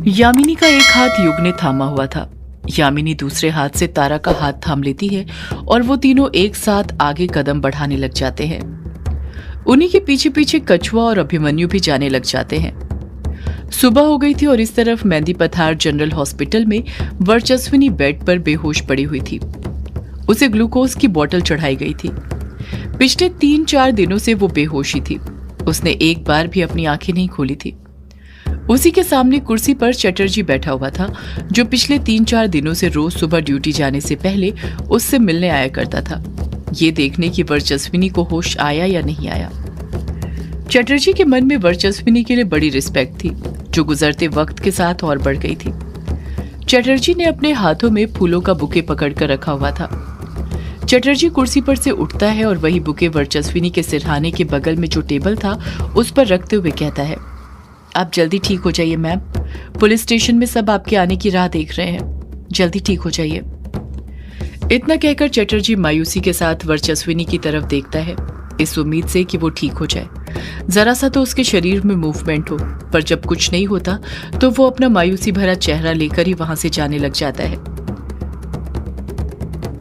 यामिनी का एक हाथ युग ने थामा हुआ था। यामिनी दूसरे हाथ से तारा का हाथ थाम लेती है और वो तीनों एक साथ आगे कदम बढ़ाने लग जाते हैं। उन्हीं के पीछे पीछे कछुआ और अभिमन्यु भी जाने लग जाते हैं। सुबह हो गई थी और इस तरफ मेहंदी पथार जनरल हॉस्पिटल में वर्चस्विनी बेड पर बेहोश पड़ी हुई थी। उसे ग्लूकोज की बोतल चढ़ाई गई थी। पिछले 3-4 दिनों से वो बेहोशी थी। उसने एक बार भी अपनी आंखें नहीं खोली थी। उसी के सामने कुर्सी पर चटर्जी बैठा हुआ था, जो पिछले 3-4 दिनों से रोज सुबह ड्यूटी जाने से पहले उससे मिलने आया करता था, ये देखने की वर्चस्विनी को होश आया या नहीं आया। चटर्जी के मन में वर्चस्विनी के लिए बड़ी रिस्पेक्ट थी, जो गुजरते वक्त के साथ और बढ़ गई थी। चटर्जी ने अपने हाथों में फूलों का बुके पकड़कर रखा हुआ था। चटर्जी कुर्सी पर से उठता है और वही बुके वर्चस्विनी के सिरहाने के बगल में जो टेबल था उस पर रखते हुए कहता है, आप जल्दी ठीक हो जाइए मैम। पुलिस स्टेशन में सब आपके आने की राह देख रहे हैं, जल्दी ठीक हो जाइए। इतना कहकर चटर्जी मायूसी के साथ वर्चस्विनी की तरफ देखता है, इस उम्मीद से कि वो ठीक हो जाए। जरा सा तो उसके शरीर में मूवमेंट हो, पर जब कुछ नहीं होता तो वो अपना मायूसी भरा चेहरा लेकर ही वहां से जाने लग जाता है।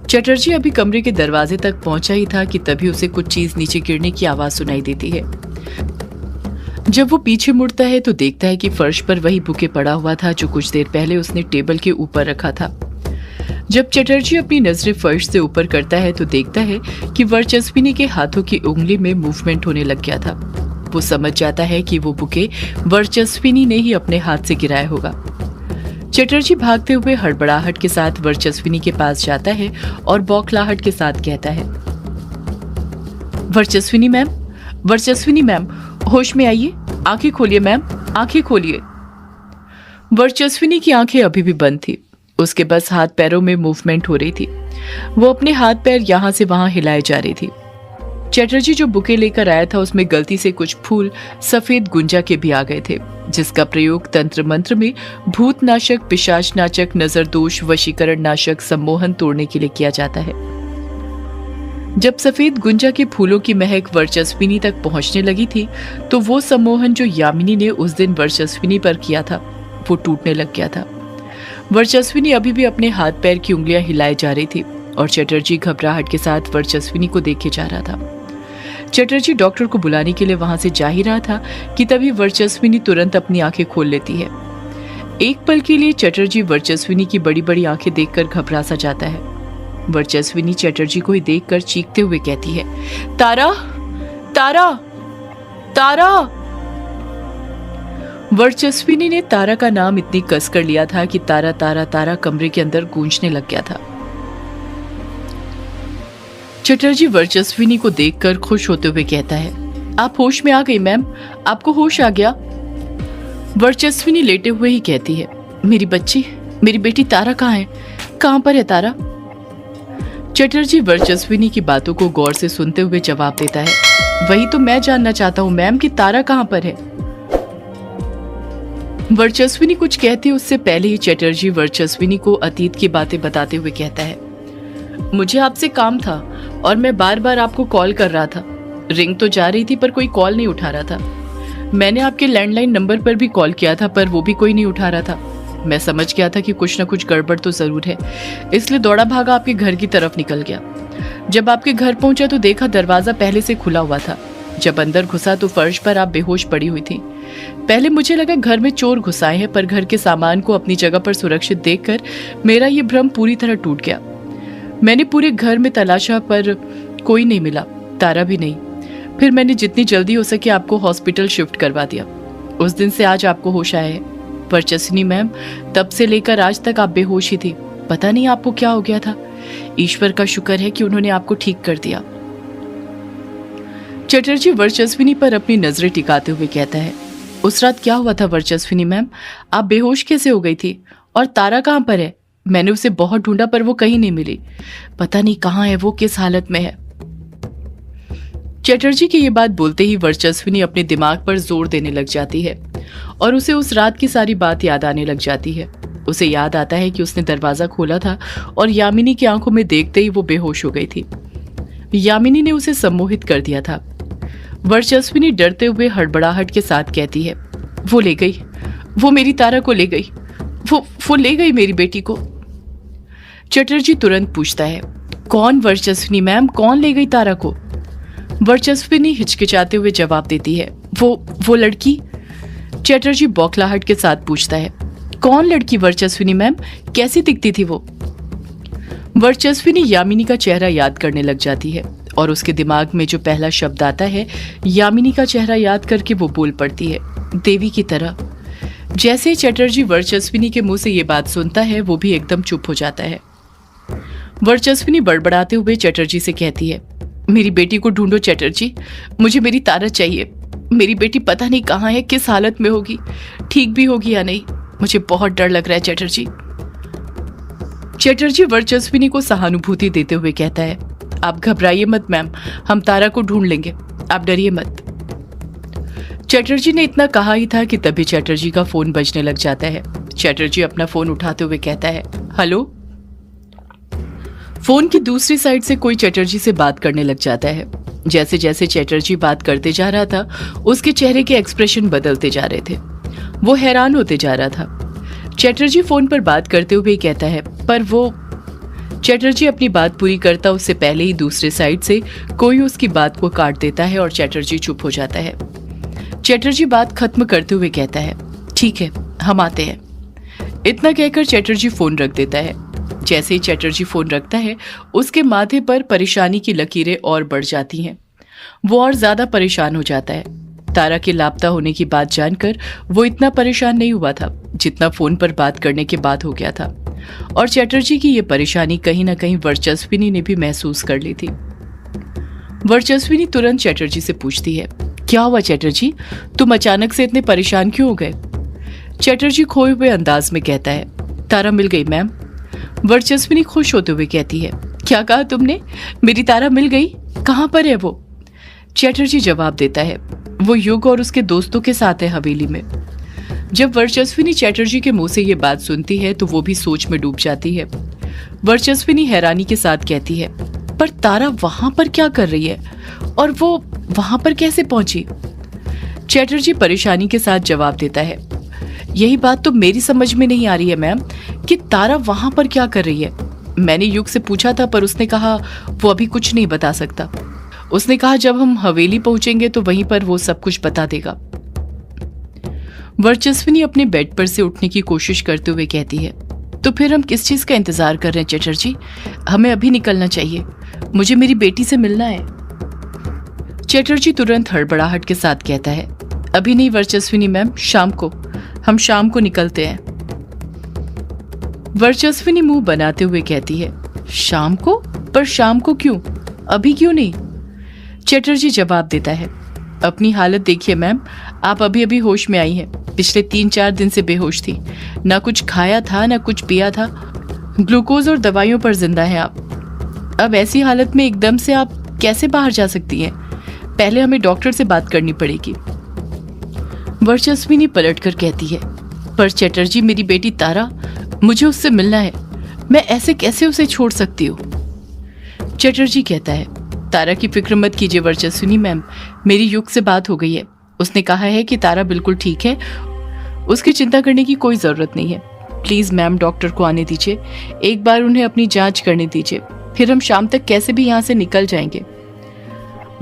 चटर्जी अभी कमरे के दरवाजे तक पहुंचा ही था कि तभी उसे कुछ चीज नीचे गिरने की आवाज सुनाई देती है। जब वो पीछे मुड़ता है तो देखता है कि फर्श पर वही बुके पड़ा हुआ था जो कुछ देर पहले उसने टेबल के ऊपर रखा था। जब चटर्जी अपनी नजरें फर्श से ऊपर करता है तो देखता है कि वर्चस्विनी के हाथों की उंगली में मूवमेंट होने लग गया था। वो समझ जाता है कि वो बुके वर्चस्विनी ने ही अपने हाथ से गिराया होगा। चटर्जी भागते हुए हड़बड़ाहट के साथ वर्चस्विनी के पास जाता है और बौखलाहट के साथ कहता है, वर्चस्विनी मैम, होश में आइए, आंखें खोलिए मैम, आंखें खोलिए। वर्चस्विनी की आंखें अभी भी बंद थी। उसके बस हाथ पैरों में मूवमेंट हो रही थी। वो अपने हाथ पैर यहां से वहां हिलाए जा रही थी। चटर्जी जो बुके लेकर आया था उसमें गलती से कुछ फूल सफेद गुंजा के भी आ गए थे, जिसका प्रयोग तंत्र मंत्र में भूतनाशक, पिशाचनाशक, नजरदोष, वशीकरण नाशक, सम्मोहन तोड़ने के लिए किया जाता है। जब सफेद गुंजा के फूलों की महक वर्चस्विनी तक पहुंचने लगी थी तो वो सम्मोहन जो यामिनी ने उस दिन वर्चस्विनी पर किया था वो टूटने लग गया था। वर्चस्विनी अभी भी अपने हाथ पैर की उंगलियां हिलाए जा रही थी और चटर्जी घबराहट के साथ वर्चस्विनी को देखे जा रहा था। चटर्जी डॉक्टर को बुलाने के लिए वहां से जा ही रहा था कि तभी वर्चस्विनी तुरंत अपनी आंखें खोल लेती है। एक पल के लिए चटर्जी वर्चस्विनी की बड़ी बड़ी आंखें देखकर घबरा सा जाता है। वर्चस्विनी चटर्जी को ही देखकर चीखते हुए कहती है, तारा, तारा, तारा। वर्चस्विनी ने तारा का नाम इतनी कस कर लिया था कि तारा तारा तारा कमरे के अंदर गूंजने लग गया था। चटर्जी वर्चस्विनी को देखकर खुश होते हुए कहता है, आप होश में आ गई मैम, आपको होश आ गया। वर्चस्विनी लेटे हुए ही कहती है, मेरी बच्ची, मेरी बेटी तारा कहाँ है, कहाँ पर है तारा? चटर्जी वर्चस्विनी की बातों को गौर से सुनते हुए जवाब देता है, वही तो मैं जानना चाहता हूँ मैम कि तारा कहाँ पर है। वर्चस्विनी कुछ कहती उससे पहले ही चटर्जी वर्चस्विनी को अतीत की बातें बताते हुए कहता है, मुझे आपसे काम था और मैं बार बार आपको कॉल कर रहा था। रिंग तो जा रही थी पर कोई कॉल नहीं उठा रहा था। मैंने आपके लैंडलाइन नंबर पर भी कॉल किया था पर वो भी कोई नहीं उठा रहा था। मैं समझ गया था कि कुछ ना कुछ गड़बड़ तो जरूर है, इसलिए दौड़ा भागा आपके घर की तरफ निकल गया। जब आपके घर पहुंचा तो देखा दरवाजा पहले से खुला हुआ था। जब अंदर घुसा तो फर्श पर आप बेहोश पड़ी हुई थी। पहले मुझे लगा घर में चोर घुस आए हैं, पर घर के सामान को अपनी जगह पर सुरक्षित देखकर मेरा ये भ्रम पूरी तरह टूट गया। मैंने पूरे घर में तलाशा पर कोई नहीं मिला, तारा भी नहीं। फिर मैंने जितनी जल्दी हो सके आपको हॉस्पिटल शिफ्ट करवा दिया। उस दिन से आज आपको होश आया है। वर्चस्विनी मैम, तब से लेकर आज तक आप बेहोश ही थी। पता नहीं आपको क्या हो गया था। ईश्वर का शुक्र है कि उन्होंने आपको ठीक कर दिया। चटर्जी वर्चस्विनी पर अपनी नजरें टिकाते हुए कहता है, उस रात क्या हुआ था वर्चस्विनी मैम? आप बेहोश कैसे हो गई थी? और तारा कहाँ पर है? मैंने उसे बहुत ढूंढा पर वो कहीं नहीं मिली। पता नहीं कहाँ है वो, किस हालत में है। चटर्जी की ये बात बोलते ही वर्चस्विनी अपने दिमाग पर जोर देने लग जाती है और उसे उस रात की सारी बात याद आने लग जाती है। उसे याद आता है कि उसने दरवाजा खोला था और यामिनी की आंखों में देखते ही वो बेहोश हो गई थी। यामिनी ने उसे सम्मोहित कर दिया था। वर्चस्विनी डरते हुए हड़बड़ाहट के साथ कहती है, वो ले गई, वो मेरी तारा को ले गई, वो ले गई मेरी बेटी को। चटर्जी तुरंत पूछता है, कौन वर्चस्विनी मैम, कौन ले गई तारा को? वर्चस्विनी हिचकिचाते हुए जवाब देती है, वो लड़की। चटर्जी बौखलाहट के साथ पूछता है, कौन लड़की वर्चस्विनी मैम, कैसी दिखती थी वो? वर्चस्विनी यामिनी का चेहरा याद करने लग जाती है और उसके दिमाग में जो पहला शब्द आता है, यामिनी का चेहरा याद करके वो बोल पड़ती है, देवी की तरह। जैसे ही चटर्जी वर्चस्विनी के मुंह से ये बात सुनता है, वो भी एकदम चुप हो जाता है। वर्चस्विनी बड़बड़ाते हुए चटर्जी से कहती है, मेरी बेटी को ढूंढो चटर्जी, मुझे मेरी तारा चाहिए। मेरी बेटी पता नहीं कहाँ है, किस हालत में होगी, ठीक भी होगी या नहीं, मुझे बहुत डर लग रहा है चटर्जी। चटर्जी वर्चस्विनी को सहानुभूति देते हुए कहता है, आप घबराइए मत मैम, हम तारा को ढूंढ लेंगे, आप डरिए मत। चटर्जी ने इतना कहा ही था कि तभी चटर्जी का फोन बजने लग जाता है। चटर्जी अपना फोन उठाते हुए कहता है, हेलो। फोन की दूसरी साइड से कोई चटर्जी से बात करने लग जाता है। जैसे जैसे चटर्जी बात करते जा रहा था, उसके चेहरे के एक्सप्रेशन बदलते जा रहे थे। वो हैरान होते जा रहा था। चटर्जी फोन पर बात करते हुए कहता है, पर वो। चटर्जी अपनी बात पूरी करता उससे पहले ही दूसरे साइड से कोई उसकी बात को काट देता है और चटर्जी चुप हो जाता है। चटर्जी बात खत्म करते हुए कहता है, ठीक है, हम आते हैं। इतना कहकर चटर्जी फोन रख देता है। जैसे ही चटर्जी फोन रखता है, उसके माथे पर परेशानी की लकीरें और बढ़ जाती हैं। वो और ज्यादा परेशान हो जाता है। तारा के लापता होने की बात जानकर वो इतना परेशान नहीं हुआ था जितना फोन पर बात करने के बाद हो गया था। और चटर्जी की ये परेशानी कहीं ना कहीं वर्चस्विनी ने भी महसूस कर ली थी। वर्चस्विनी तुरंत चटर्जी से पूछती है, क्या हुआ चटर्जी, तुम अचानक से इतने परेशान क्यों हो गए? चटर्जी खोए हुए अंदाज में कहता है, तारा मिल गई मैम। वर्चस्विनी खुश होते हुए कहती है, क्या कहा तुमने, मेरी तारा मिल गई, कहाँ पर है वो? चटर्जी जवाब देता है, वो युग और उसके दोस्तों के साथ है हवेली में। जब वर्चस्विनी चटर्जी के मुंह से ये बात सुनती है तो वो भी सोच में डूब जाती है। वर्चस्विनी हैरानी के साथ कहती है, पर तारा वहां पर क्या कर रही है और वो वहां पर कैसे पहुंची? चटर्जी परेशानी के साथ जवाब देता है, यही बात तो मेरी समझ में नहीं आ रही है मैम कि तारा वहां पर क्या कर रही है। मैंने युग से पूछा था पर उसने कहा वो अभी कुछ नहीं बता सकता। उसने कहा जब हम हवेली पहुंचेंगे तो वहीं पर वो सब कुछ बता देगा। वर्चस्विनी अपने बेड पर से उठने की कोशिश करते हुए कहती है, तो फिर हम किस चीज का इंतजार कर रहे हैं चटर्जी, हमें अभी निकलना चाहिए, मुझे मेरी बेटी से मिलना है। चटर्जी तुरंत हड़बड़ाहट के साथ कहता है, अभी नहीं वर्चस्विनी मैम, शाम को, हम शाम को निकलते हैं। वर्चस्विनी मुंह बनाते हुए कहती है, शाम को? पर शाम को क्यों, अभी क्यों नहीं? चटर्जी जवाब देता है, अपनी हालत देखिए मैम, आप अभी अभी होश में आई हैं, पिछले 3-4 दिन से बेहोश थी, ना कुछ खाया था ना कुछ पिया था, ग्लूकोज और दवाइयों पर जिंदा हैं आप। अब ऐसी हालत में एकदम से आप कैसे बाहर जा सकती हैं? पहले हमें डॉक्टर से बात करनी पड़ेगी। वर्चस्विनी पलटकर कहती है, पर चटर्जी मेरी बेटी तारा, मुझे उससे मिलना है, मैं ऐसे कैसे उसे छोड़ सकती हूँ? चटर्जी कहता है, तारा की फिक्र मत कीजिए वर्चस्विनी मैम, मेरी युग से बात हो गई है, उसने कहा है कि तारा बिल्कुल ठीक है, उसकी चिंता करने की कोई जरूरत नहीं है। प्लीज मैम डॉक्टर को आने दीजिए, एक बार उन्हें अपनी जांच करने दीजिए, फिर हम शाम तक कैसे भी यहाँ से निकल जाएंगे।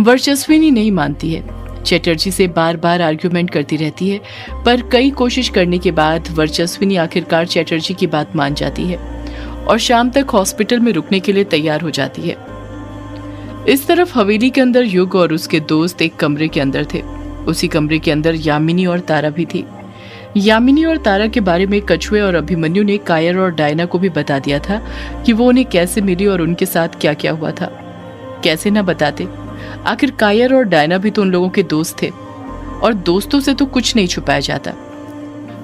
वर्चस्विनी नहीं मानती है, चटर्जी से बार बार आर्ग्यूमेंट करती रहती है, पर कई कोशिश करने के बाद वर्चस्विनी आखिरकार चटर्जी की बात मान जाती है और शाम तक हॉस्पिटल में रुकने के लिए तैयार हो जाती है। इस तरफ हवेली के अंदर युग और उसके दोस्त एक कमरे के अंदर थे। उसी कमरे के अंदर यामिनी और तारा भी थी। यामिनी और तारा के बारे में कछुए और अभिमन्यु ने कायर और डायना को भी बता दिया था कि वो उन्हें कैसे मिली और उनके साथ क्या क्या हुआ था। कैसे ना बताते, आखिर कायर और डायना भी तो उन लोगों के दोस्त थे और दोस्तों से तो कुछ नहीं छुपाया जाता।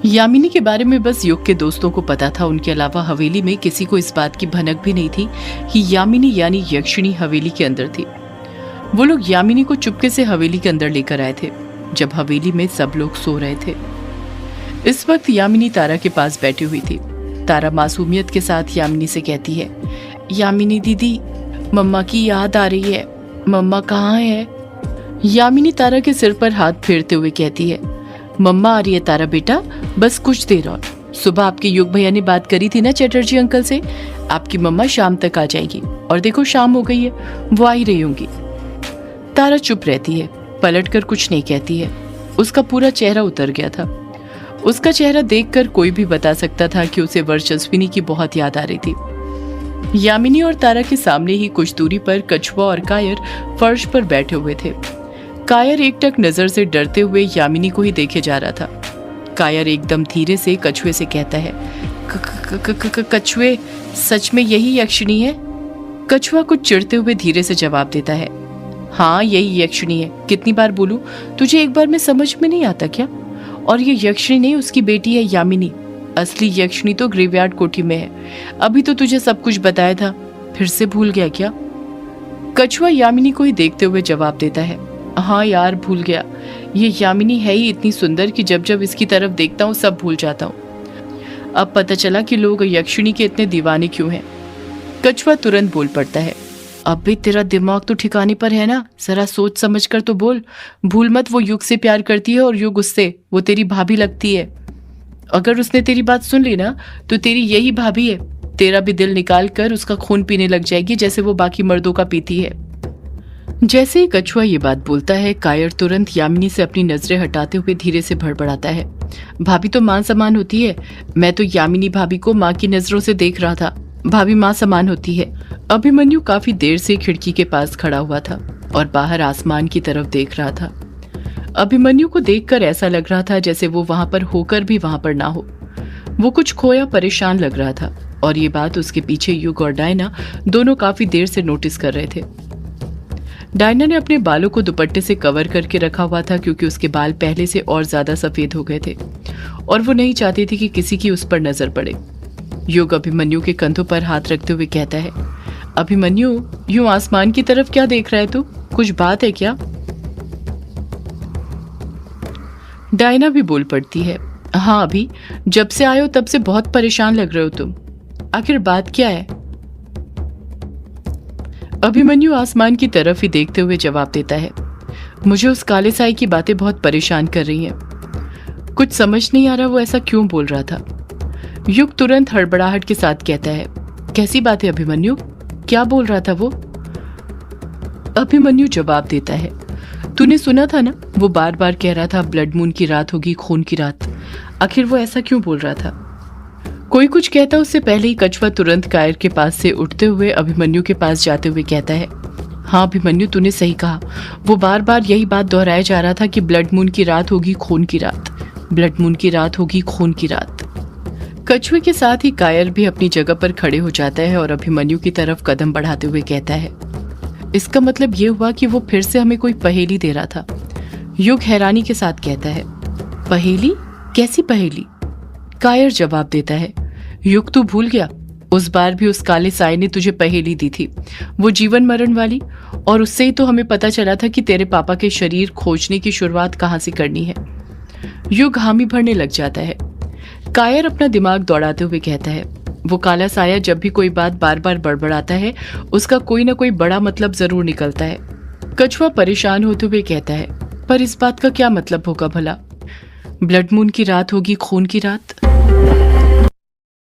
यामिनी के बारे में बस युग के दोस्तों को पता था, उनके अलावा हवेली में किसी को इस बात की भनक भी नहीं थी कि यामिनी यानी यक्षिणी हवेली के अंदर थी। वो लोग यामिनी को चुपके से हवेली के अंदर लेकर आए थे जब हवेली में सब लोग सो रहे थे। इस वक्त यामिनी तारा के पास बैठी हुई थी। तारा मासूमियत के साथ यामिनी से कहती है, यामिनी दीदी, मम्मा की याद आ रही है, मम्मा कहाँ है? यामिनी तारा के सिर पर हाथ फेरते हुए कहती है, मम्मा आ रही है तारा बेटा, बस कुछ देर और। सुबह आपके युग भैया ने बात करी थी ना चटर्जी अंकल से, आपकी मम्मा शाम तक आ जाएगी। और देखो शाम हो गई है, वो आ ही रही होंगी। तारा चुप रहती है, पलटकर कुछ नहीं कहती है। उसका पूरा चेहरा उतर गया था। उसका चेहरा देखकर कोई भी बता सकता था कि उसे वर्चस्विनी की बहुत याद आ रही थी। यामिनी और तारा के सामने ही कुछ दूरी पर कछुआ और कायर फर्श पर बैठे हुए थे। कायर एकटक नजर से डरते हुए यामिनी को ही देखे जा रहा था। कायर एकदम धीरे से कछुए से कहता है, कछुए, सच में यही यक्षिणी है? कछुआ कुछ चिढ़ते हुए धीरे से जवाब देता है, हाँ यही यक्षिणी है। कितनी बार बोलूं, तुझे एक बार में समझ में नहीं आता क्या? और ये यक्षिणी नहीं, उसकी बेटी है यामिनी। असली यक्षिणी तो ग्रेवयार्ड कोठी में है। अभी तो तुझे सब कुछ बताया था, फिर से भूल गया क्या? कछुआ यामिनी को ही देखते हुए जवाब देता है, हाँ यार भूल गया। ये यामिनी है ही इतनी सुंदर कि जब जब इसकी तरफ देखता हूँ सब भूल जाता हूँ। अब पता चला कि लोग यक्षिणी के इतने दीवाने क्यों हैं। कछुआ तुरंत बोल पड़ता है, अब भी तेरा दिमाग तो ठिकाने पर है ना? जरा सोच समझ कर तो बोल। भूल मत, वो युग से प्यार करती है और युग उससे। वो तेरी भाभी लगती है। अगर उसने तेरी बात सुन ली ना तो तेरी यही भाभी है। तेरा भी दिल निकाल कर उसका खून पीने लग जाएगी जैसे वो बाकी मर्दों का पीती है। जैसे ही कछुआ ये बात बोलता है, कायर तुरंत यामिनी से अपनी नजरें हटाते हुए धीरे से भड़बड़ाता है, भाभी तो मां समान होती है। मैं तो यामिनी भाभी को माँ की नजरों से देख रहा था। भाभी माँ समान होती है। अभिमन्यु काफी देर से खिड़की के पास खड़ा हुआ था और बाहर आसमान की तरफ देख रहा था। अभिमन्यु को देखकर ऐसा लग रहा था जैसे वो वहां पर होकर भी वहां पर ना हो। वो कुछ खोया परेशान लग रहा था और ये बात उसके पीछे युग और डायना दोनों काफी देर से नोटिस कर रहे थे। डायना ने अपने बालों को दुपट्टे से कवर करके रखा हुआ था क्योंकि उसके बाल पहले से और ज्यादा सफेद हो गए थे और वो नहीं चाहती थी कि किसी की उस पर नजर पड़े। युग अभिमन्यु के कंधों पर हाथ रखते हुए कहता है, अभिमन्यु यूं आसमान की तरफ क्या देख रहा है तू? कुछ बात है क्या? डायना भी बोल पड़ती है, हाँ अभी, जब से आए हो तब से बहुत परेशान लग रहे हो तुम। आखिर बात क्या है? अभिमन्यु आसमान की तरफ ही देखते हुए जवाब देता है, मुझे उस काले साई की बातें बहुत परेशान कर रही हैं। कुछ समझ नहीं आ रहा वो ऐसा क्यों बोल रहा था। युग तुरंत हड़बड़ाहट के साथ कहता है, कैसी बात है अभिमन्यु? क्या बोल रहा था वो? अभिमन्यु जवाब देता है, तूने सुना था ना, वो बार बार कह रहा था ब्लड मून की रात होगी, खून की रात। आखिर वो ऐसा क्यों बोल रहा था? कोई कुछ कहता उससे पहले ही कछुआ तुरंत कायर के पास से उठते हुए अभिमन्यु के पास जाते हुए कहता है, हाँ अभिमन्यु तूने सही कहा। वो बार बार यही बात दोहराया जा रहा था कि ब्लड मून की रात होगी, खून की रात। ब्लड मून की रात होगी, खून की रात। कछुए के साथ ही कायर भी अपनी जगह पर खड़े हो जाता है और अभिमन्यु की तरफ कदम बढ़ाते हुए कहता है, इसका मतलब ये हुआ कि वो फिर से हमें कोई पहेली दे रहा था। युग हैरानी के साथ कहता है, पहेली? कैसी पहेली? कायर जवाब देता है, युग तू भूल गया, उस बार भी उस काले साई ने तुझे पहेली दी थी, वो जीवन मरण वाली। और उससे ही तो हमें पता चला था कि तेरे पापा के शरीर खोजने की शुरुआत कहाँ से करनी है। युग हामी भरने लग जाता है। कायर अपना दिमाग दौड़ाते हुए कहता है, वो काला साया जब भी कोई बात बार बार बड़बड़ाता है उसका कोई ना कोई बड़ा मतलब जरूर निकलता है। कछुआ परेशान होते हुए कहता है, पर इस बात का क्या मतलब होगा भला? ब्लड मून की रात होगी, खून की रात?